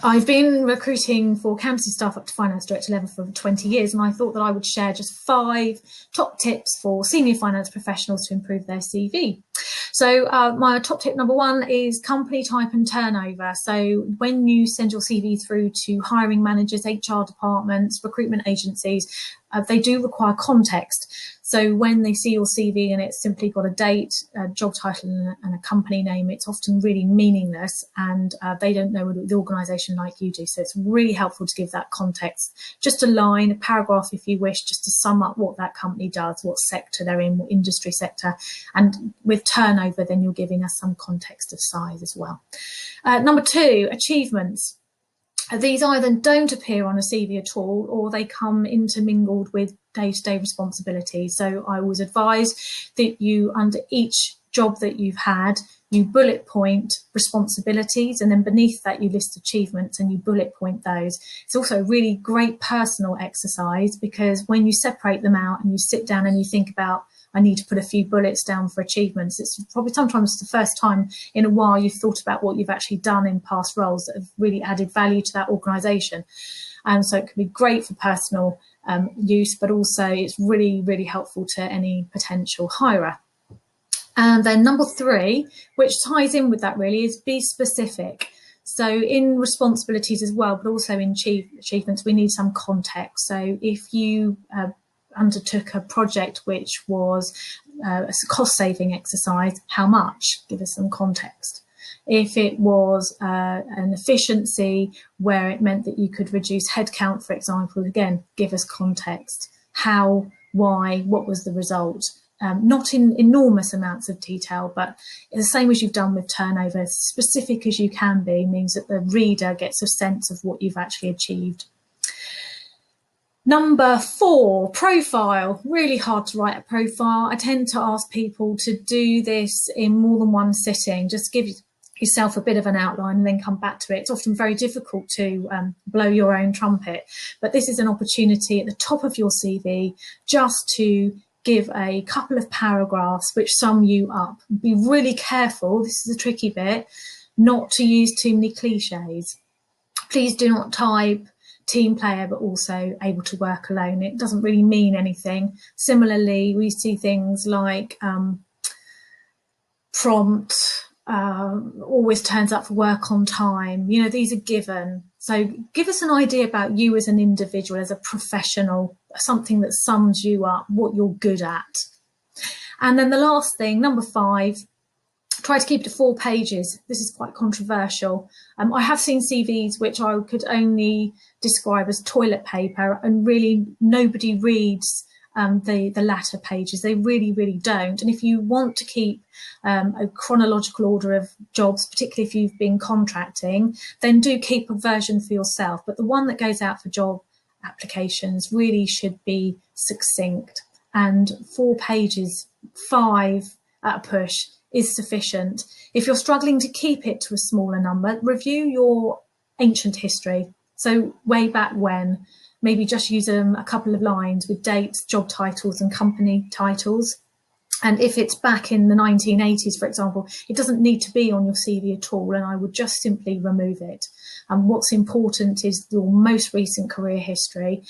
I've been recruiting for accountancy staff up to finance director level for 20 years, and I thought that I would share just 5 top tips for senior finance professionals to improve their CV. So my top tip number 1 is company type and turnover. So when you send your CV through to hiring managers, HR departments, recruitment agencies, they do require context. So when they see your CV and it's simply got a date, a job title and a company name, it's often really meaningless, and they don't know the organisation like you do. So it's really helpful to give that context. Just a line, a paragraph if you wish, just to sum up what that company does, what sector they're in, what industry sector. And with turnover, then you're giving us some context of size as well. Number 2, achievements. These either don't appear on a CV at all, or they come intermingled with day-to-day responsibilities. So I always advise that you, under each job that you've had, you bullet point responsibilities, and then beneath that you list achievements and you bullet point those. It's also a really great personal exercise, because when you separate them out and you sit down and you think about, I need to put a few bullets down for achievements, it's probably sometimes the first time in a while you've thought about what you've actually done in past roles that have really added value to that organisation. And so it can be great for personal use, but also it's really, really helpful to any potential hirer. And then number 3, which ties in with that really, is be specific. So in responsibilities as well, but also in achievements, we need some context. So if you undertook a project which was a cost-saving exercise, how much? Give us some context. If it was an efficiency where it meant that you could reduce headcount, for example, again, give us context. How, why, what was the result? Not in enormous amounts of detail, but the same as you've done with turnover, as specific as you can be means that the reader gets a sense of what you've actually achieved. Number 4, profile. Really hard to write a profile. I tend to ask people to do this in more than one sitting. Just give yourself a bit of an outline and then come back to it. It's often very difficult to blow your own trumpet, but this is an opportunity at the top of your CV just to give a couple of paragraphs which sum you up. Be really careful, this is a tricky bit, not to use too many cliches. Please do not type team player but also able to work alone. It doesn't really mean anything. Similarly, we see things like prompt, always turns up for work on time. You know, these are given. So give us an idea about you as an individual, as a professional, something that sums you up, what you're good at. And then the last thing, number 5, try to keep it to 4 pages. This is quite controversial. I have seen CVs which I could only describe as toilet paper, and really nobody reads the latter pages. They really, really don't. And if you want to keep a chronological order of jobs, particularly if you've been contracting, then do keep a version for yourself. But the one that goes out for job applications really should be succinct. And 4 pages, 5 at a push, is sufficient. If you're struggling to keep it to a smaller number, review your ancient history. So way back when, maybe just use a couple of lines with dates, job titles and company titles. And if it's back in the 1980s, for example, it doesn't need to be on your CV at all, and I would just simply remove it. And what's important is your most recent career history.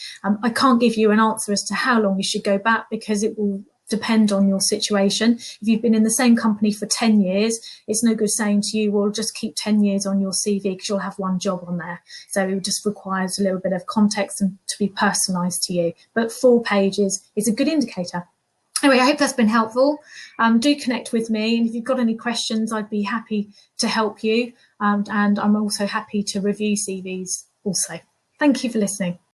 I can't give you an answer as to how long you should go back, because it will depend on your situation. If you've been in the same company for 10 years, it's no good saying to you, well, just keep 10 years on your CV because you'll have 1 job on there. So it just requires a little bit of context and to be personalised to you. But 4 pages is a good indicator. Anyway, I hope that's been helpful. Do connect with me, and if you've got any questions, I'd be happy to help you. And I'm also happy to review CVs also. Thank you for listening.